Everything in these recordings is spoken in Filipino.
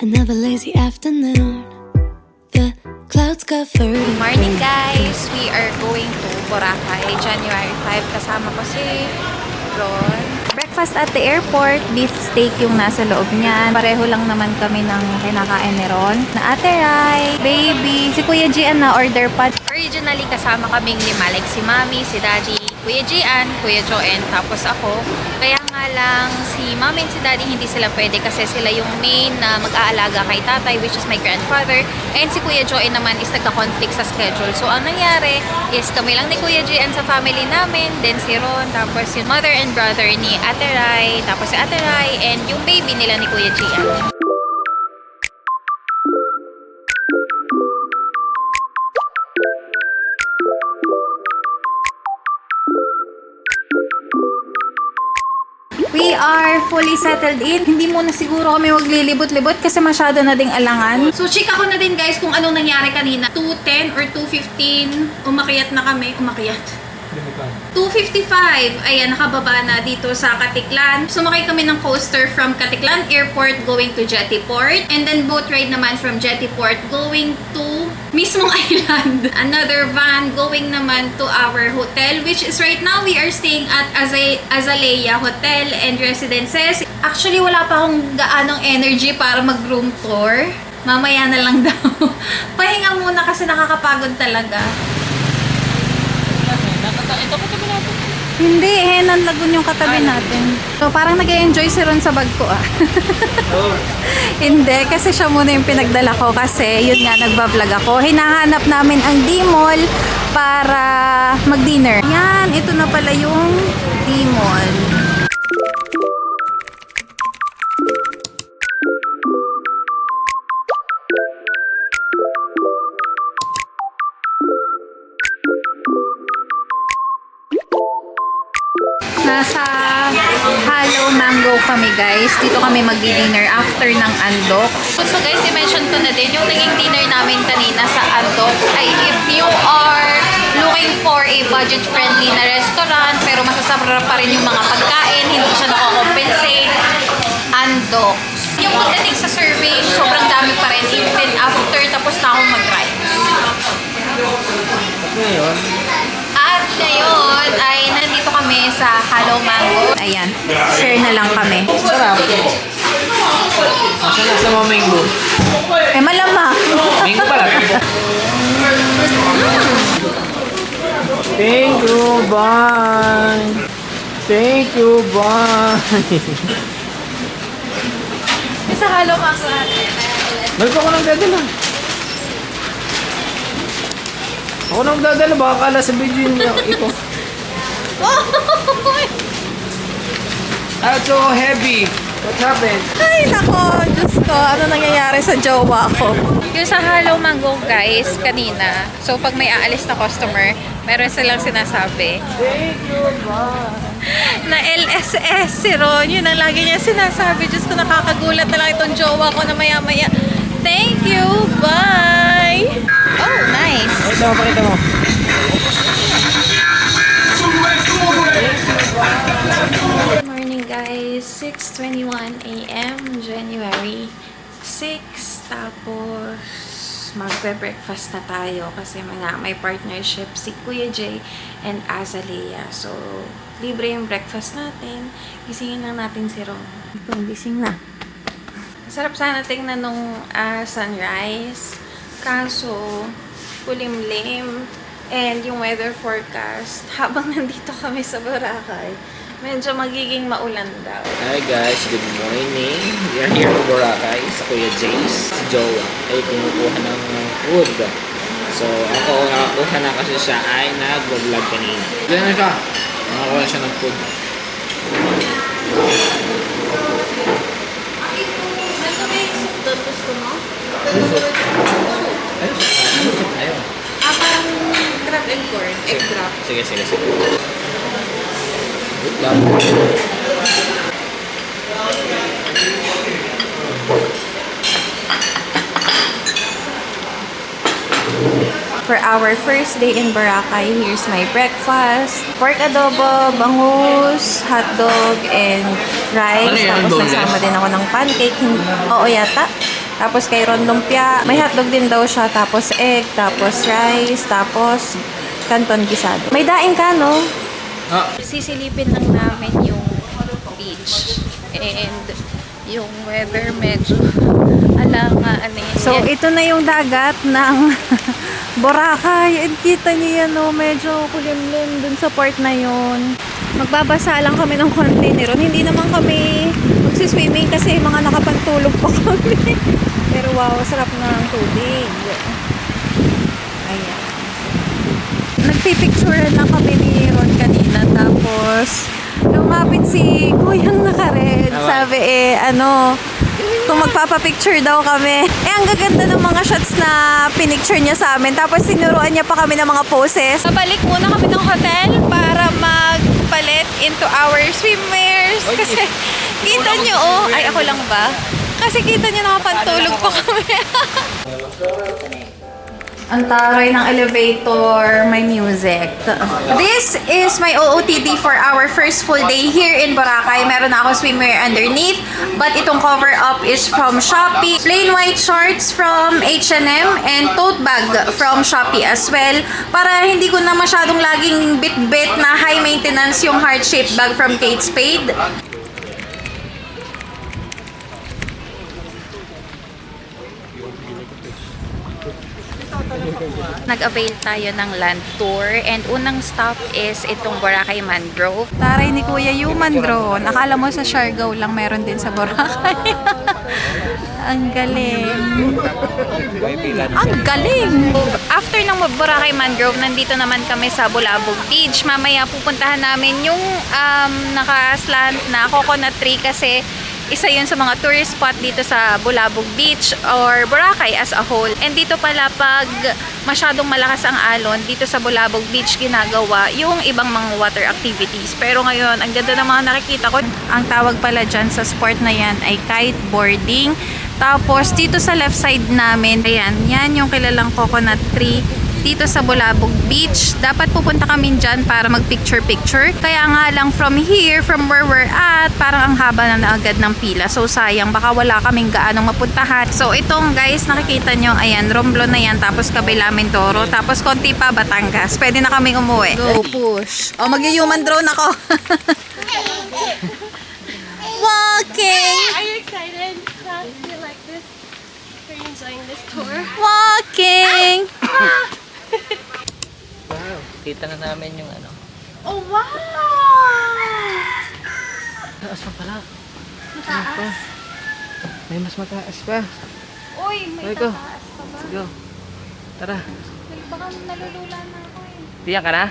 Another lazy afternoon. The clouds covered in Morning gray. guys! We are going to Boracay, January 5. Kasama ko si Ron. Breakfast at the airport. Beef steak yung nasa loob niyan. Pareho lang naman kami ng kinakain ni Ron. Na Ate Rai, baby, si Kuya Gian na order pa. Originally kasama kaming lima, like si Mami, si Daddy, Kuya Gian, Kuya Joen, tapos ako. Kaya nga lang si Mami and si Daddy hindi sila pwede kasi sila yung main na mag-aalaga kay tatay, which is my grandfather. And si Kuya Joen naman is nagka-conflict sa schedule. So ang nangyari is kami lang ni Kuya Gian sa family namin, then si Ron, tapos yung mother and brother ni Ate Rai, tapos si Ate Rai, and yung baby nila ni Kuya Gian. We are fully settled in. Hindi muna siguro kami maglilibot-libot kasi masyado na ding alangan. So, chika ko na din guys kung anong nangyari kanina. 2:10 or 2:15, umakyat na kami. Umakyat. 2:55. Ayan, nakababa na dito sa Katiklan. Sumakay kami ng coaster from Katiklan Airport going to Jetty Port. And then boat ride naman from Jetty Port going to mismong island. Another van going naman to our hotel, which is right now we are staying at Azalea Hotel and Residences. Actually, wala pa akong gaanong energy para mag-room tour. Mamaya na lang daw. Pahinga muna kasi nakakapagod talaga. Hindi, Henan Lagoon yung katabi natin. So, parang nag-enjoy si Ron sa bag ko Oh. Hindi, kasi siya muna yung pinagdala ko kasi yun nga, nagbablog ako. Hinahanap namin ang D-Mall para mag-dinner. Yan, ito na pala yung D-Mall. Nasa Hello Mango kami guys. Dito kami magdi-dinner after ng Andok. So guys, i-mention ko na din yung naging dinner namin kanina sa Andok ay if you are looking for a budget-friendly na restaurant pero masasarap pa rin yung mga pagkain, hindi siya nakakompensate, Andok. Yung pagdating sa serving, sobrang dami pa rin even after tapos na akong mag-rice. Ngayon? At ngayon ay nandito kami sa Hello Mango. Ayan, share na lang kami. Sarap. Nasaan na sa mga mango? Eh, malamang. Mango pala. Thank you, bye. Thank you, bye. Sa Hello Mango natin. Meron pa ako nang dadala. Ako nang dadala. Baka kala sa video niya. Ito. Ah, so heavy. What happened? Ay, nako. Diyos ko. Ano nangyayari sa jowa ko? Yung sa Hello Mango, guys, kanina. So, pag may aalis na customer, meron silang sinasabi Thank you, bye. na LSS si Ron. Yun ang lagi niya sinasabi. Diyos ko, nakakagulat na lang itong jowa ko na maya-maya. Thank you. Bye. Oh, nice. Pakita mo, pakita mo. Good morning guys, 6:21 AM, January 6. Tapos magbe-breakfast na tayo kasi may partnership si Kuya J and Azalea. So, libre yung breakfast natin. Gisingin lang natin si Ron. Ito, gising na. Sarap sana tingnan nung sunrise. Kaso, kulimlim. And yung weather forecast, habang nandito kami sa Boracay, medyo magiging maulan daw. Hi guys, good morning. We are here in Boracay sa Kuya Jace. Si Joe ay kumukuha ng food. So ako, nakakuha na kasi siya ay nag-vlog kanina. Diyan na siya. Nakakuha siya ng food. Ano ba yung soup doon? Gusto mo? Soup? Ayun, soup na yun. Parang crab and corn. Egg wrap. Sige, sige, sige. Good luck. For our first day in Boracay, here's my breakfast. Pork adobo, bangus, hotdog, and rice. Ano yan, Tapos boneless? nagsama din ako ng pancake. Oo yata. Tapos kay Ron lumpia. May hotdog din daw siya. Tapos egg. Tapos rice. Tapos canton gisado. May daing ka, no? Sisilipin lang namin yung beach. And yung weather medyo alangan eh. So, ito na yung dagat ng Boracay. And kita niyo yan, no? Medyo kulimlim dun sa port na yun. Magbabasa lang kami ng konti ni Ron. Hindi naman kami magsiswimming kasi mga nakapantulog pa kami. Pero wow, sarap na ang tubig. Ayan. Nagpipicturean lang kami ni Ron kanina. Tapos, lumapit si Kuyang naka-red. Sabi kung magpapapicture daw kami. Ang gaganda ng mga shots na pinicture niya sa amin. Tapos sinuruan niya pa kami ng mga poses. Pabalik muna kami ng hotel para magpalit into our swimwears. Kasi kita niyo, ay ako lang ba? Kasi kita niyo nakapantulog pa kami. Ang taray ng elevator, may music. This is my OOTD for our first full day here in Boracay. Meron na ako swimwear underneath, but itong cover up is from Shopee. Plain white shorts from H&M and tote bag from Shopee as well. Para hindi ko na masyadong laging bit-bit na high maintenance yung heart-shaped bag from Kate Spade. Nag-avail tayo ng land tour and unang stop is itong Boracay Mangrove. Taray ni Kuya Yuman drone. Akala mo sa Siargao lang meron din sa Boracay. Ang galing. Ang galing! After ng Boracay Mangrove, nandito naman kami sa Bulabog Beach. Mamaya pupuntahan namin yung naka-slant na coconut tree kasi isa yun sa mga tourist spot dito sa Bulabog Beach or Boracay as a whole. And dito pala pag masyadong malakas ang alon, dito sa Bulabog Beach ginagawa yung ibang mga water activities. Pero ngayon, ang ganda ng mga nakikita ko. Ang tawag pala dyan sa sport na yan ay kiteboarding. Tapos dito sa left side namin, ayan, yan yung kilalang coconut tree dito sa Bulabog Beach. Dapat pupunta kami dyan para mag-picture-picture. Kaya nga lang from here, from where we're at, parang ang haba na agad ng pila. So sayang, baka wala kaming gaanong mapuntahan. So itong guys, nakikita nyo, ayan, Romblon na yan, tapos Kabila Mindoro, tapos konti pa Batangas. Pwede na kaming umuwi. Go push. O, mag-human drone ako. Walking! Are you excited that you like this? Are you enjoying this tour? Walking! Wow, kita na namin yung ano. Oh, wow! Taas pa pala. Mataas. May mas mataas pa. Uy, may Go. tataas pa ba? Go. Tara. Baka nalulula na ako eh. Tiyan ka na?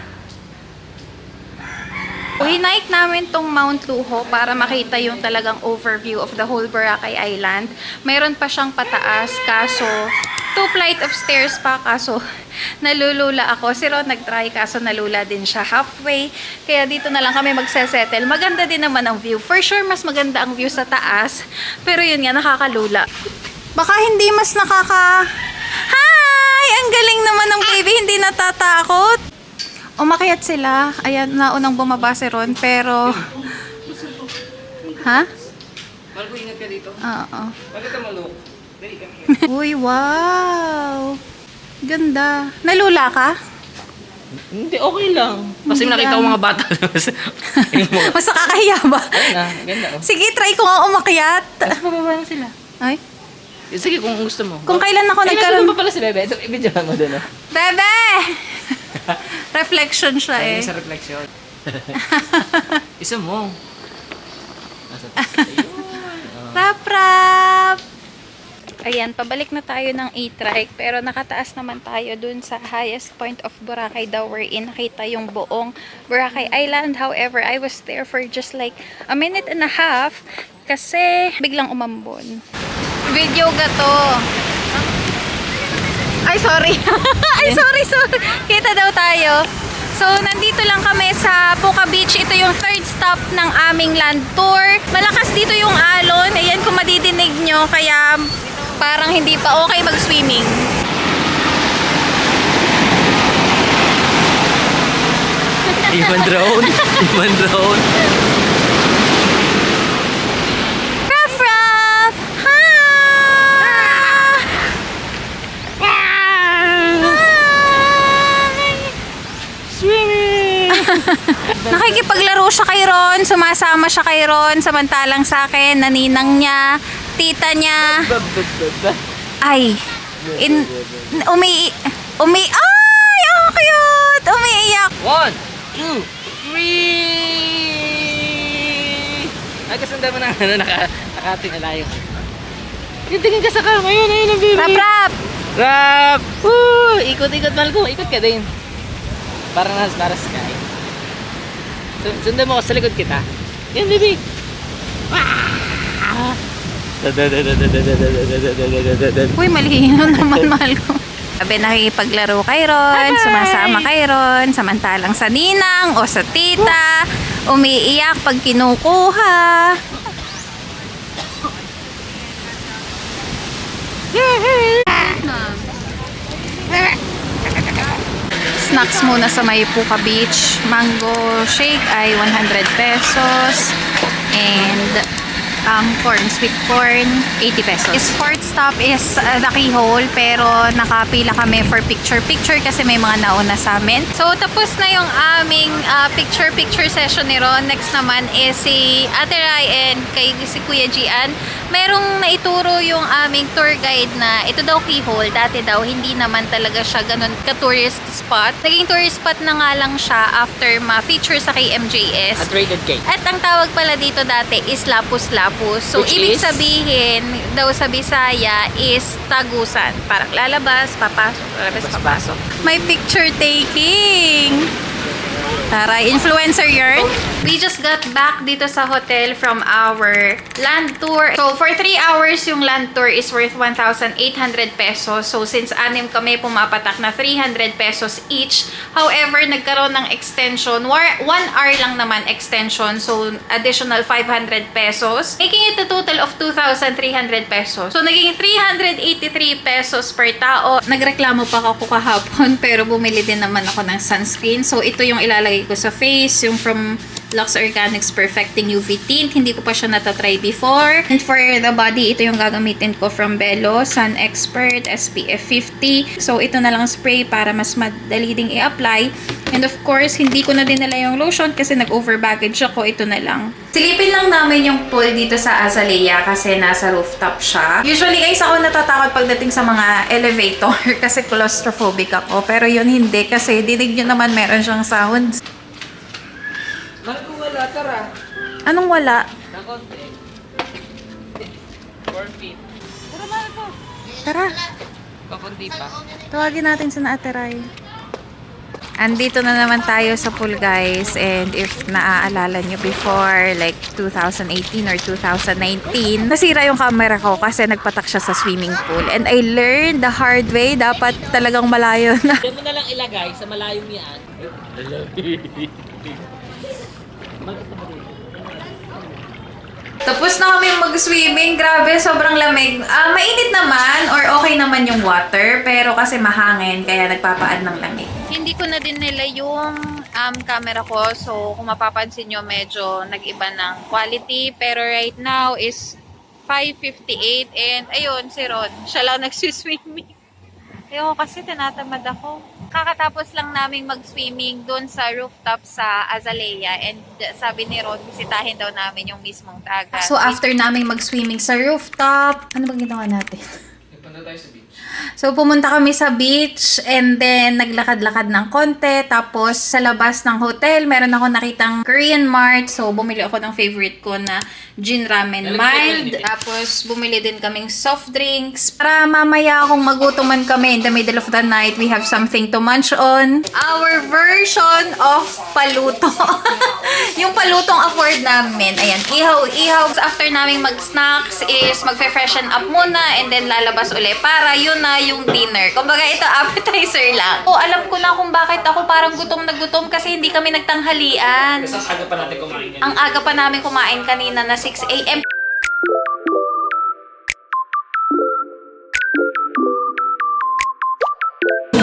Hinike namin tong Mount Luho para makita yung talagang overview of the whole Boracay Island. Mayroon pa siyang pataas, kaso 2 flight of stairs pa, kaso nalulula ako. Si Ron nag-try, kaso nalula din siya halfway. Kaya dito na lang kami magsesettle. Maganda din naman ang view. For sure, mas maganda ang view sa taas. Pero yun nga, nakakalula. Baka hindi mas Hi! Ang galing naman ng baby, hindi natatakot. Umakyat sila. Ayan, naunang bumaba si Ron, pero... Ha? Marco, ingat ka dito. Oo. Bakit ka maluk? Dali kami. Uy, wow! Ganda. Nalula ka? Hindi, okay lang. Kasi Hindi nakita ko lang. mga bata. Mas nakakahiya ba? Ayun na, ganda oh. Sige, try ko nga umakyat. Mas pababa na sila. Ay, Sige, kung gusto mo. kung kailan ako Ay, nagkaroon... nandun pa pala si Bebe. Ito, i-video mo doon oh. Bebe! Reflection siya eh. Sa reflection. Isa mo. Rap-rap! Ayan, pabalik na tayo ng e-trike, pero nakataas naman tayo dun sa highest point of Boracay daw wherein nakita yung buong Boracay Island. However, I was there for just like a minute and a half kasi biglang umambon. Video ga to. Ay, sorry. Ay, sorry. Kita daw tayo. So, nandito lang kami sa Puka Beach. Ito yung third stop ng aming land tour. Malakas dito yung alon. Ayan kung madidinig nyo. Kaya parang hindi pa okay mag-swimming. Iwan drone. Iwan drone. Ruff, ruff! Hi! nakikipaglaro siya kay Ron, sumasama siya kay Ron, samantalang sa akin, naninang niya, tita niya, ay, ay, ang cute! Umiiyak! 1, 2, 3! Ay, kasanda mo na, nakatingala yung... Tingin ka sa kama, ayun ang baby. Rap, rap! Rap! Woo! Ikot-ikot, mahal ko. Ikot ka din. Para sky. Sundan mo ako sa likod kita. Yan, baby. Uy, malihino naman, mahal ko. Sabi, nakikipaglaro kay Ron, sumasama kay Ron, samantalang sa ninang o sa tita, umiiyak pag kinukuha. Snacks muna sa Maypuka Beach. Mango shake ay 100 pesos. And corn, sweet corn, 80 pesos. This fourth stop is the Keyhole, pero nakapila kami for picture-picture kasi may mga nauna sa amin. So, tapos na yung aming picture-picture session ni Ron. Next naman is si Ate Rai and si Kuya Gian. Merong naituro yung aming tour guide na ito daw Keyhole. Dati daw, hindi naman talaga siya ganun ka-tourist spot. Naging tourist spot na nga lang siya after ma-feature sa KMJS. At rated K. At ang tawag pala dito dati is Lapus-Lapus. So, Which ibig is? sabihin daw sa Bisaya is tagusan. Parang lalabas, papasok, lalabas, papasok. May picture taking! Taray, influencer yarn. We just got back dito sa hotel from our land tour. So, for 3 hours, yung land tour is worth 1,800 pesos. So, since anim kami pumapatak na 300 pesos each. However, nagkaroon ng extension. 1 hour lang naman extension. So, additional 500 pesos. Making it a total of 2,300 pesos. So, naging 383 pesos per tao. Nagreklamo pa ako kahapon, pero bumili din naman ako ng sunscreen. So, ito yung ilalagay ko sa face, yung from Lux Organics Perfecting UV Tint. Hindi ko pa siya natatry before. And for the body, ito yung gagamitin ko from Belo Sun Expert SPF 50. So, ito na lang spray para mas madali ding i-apply. And of course, hindi ko na dinala yung lotion kasi nag-over baggage ako. Ito na lang. Silipin lang namin yung pool dito sa Azalea kasi nasa rooftop siya. Usually guys, ako natatakot pagdating sa mga elevator kasi claustrophobic ako. Pero yun hindi kasi dinig nyo naman meron siyang sounds. Mahal ko wala, tara. Anong wala? Na konti. 4 feet. Tara, mahal ko. Tara, Pakunti pa. tawagin natin sa Naateray. Andito na naman tayo sa pool guys, and if naaalala nyo before like 2018 or 2019, nasira yung camera ko kasi nagpatak siya sa swimming pool, and I learned the hard way, dapat talagang malayo na. Diyan mo na lang ilagay sa malayong yan. Tapos na kami mag-swimming. Grabe, sobrang lamig. Mainit naman or okay naman yung water, pero kasi mahangin kaya nagpapaad ng lamig. Hindi ko na din nila yung camera ko. So, kung mapapansin nyo, medyo nag-iba ng quality. Pero right now is 5:58 and ayun, si Ron. Siya lang nagsiswimming. Ayoko kasi tinatamad ako. Kakatapos lang naming mag-swimming doon sa rooftop sa Azalea, and sabi ni Ron, bisitahin daw namin yung mismong dagat. So after naming mag-swimming sa rooftop, ano bang ginawa natin? Nagpunta tayo sa beach. So pumunta kami sa beach and then naglakad-lakad ng konti. Tapos sa labas ng hotel, meron ako nakitang Korean Mart. So bumili ako ng favorite ko na gin ramen mild. Tapos bumili din kaming soft drinks. Para mamaya kung magutuman kami in the middle of the night, we have something to munch on. Our version of paluto. Yung palutong afford namin. Ayan, ihaw. After naming mag-snacks is magfe-freshen up muna and then lalabas uli para yun na yung dinner. Kumbaga ito appetizer lang. So alam ko na kung bakit ako parang gutom na gutom kasi hindi kami nagtanghalian. Kasi ang aga pa natin kumain yan. Ang aga pa namin kumain kanina na 6 a.m.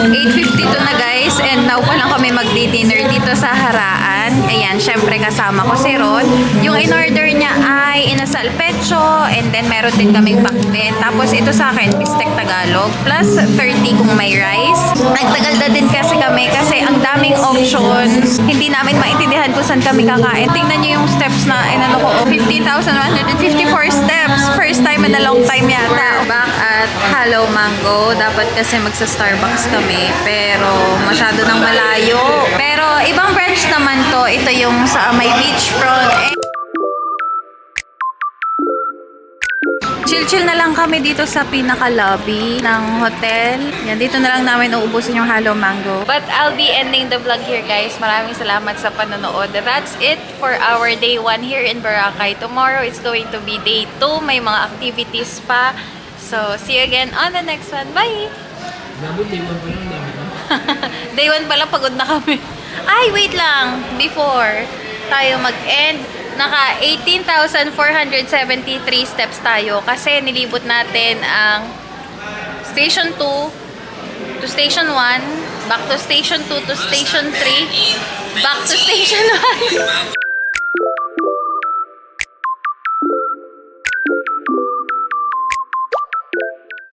8:52 na guys, and now pa lang kami magdi-dinner dito sa Haraan. Ayan, syempre kasama ko si Ron. Yung in-order niya ay inasal pecho, and then meron din kaming pakbet. Tapos ito sa akin, bistek Tagalog, plus 30 kung may rice. Nagtagal na din kasi kami kasi ang daming options. Hindi namin maintindihan kung saan kami kakain. Tingnan niyo yung steps na inano ko, 15,154 steps. First time in a long time yata. Back at Hello Mango. Dapat kasi magsa-Starbucks kami, pero masyado nang malayo. Pero ibang branch naman to. Ito yung sa may beachfront. Chill-chill na lang kami dito sa pinaka-lobby ng hotel. Yan, dito na lang namin uubusin yung Hello Mango. But I'll be ending the vlog here, guys. Maraming salamat sa panonood. That's it for our day 1 here in Boracay. Tomorrow it's going to be day 2. May mga activities pa. So, see you again on the next one. Bye! Day 1 pa lang, dami na. Day 1 pa lang, pagod na kami. Ay, wait lang! Before tayo mag-end, naka 18,473 steps tayo kasi nilibot natin ang Station 2 to Station 1, back to Station 2 to Station 3, back to Station 1.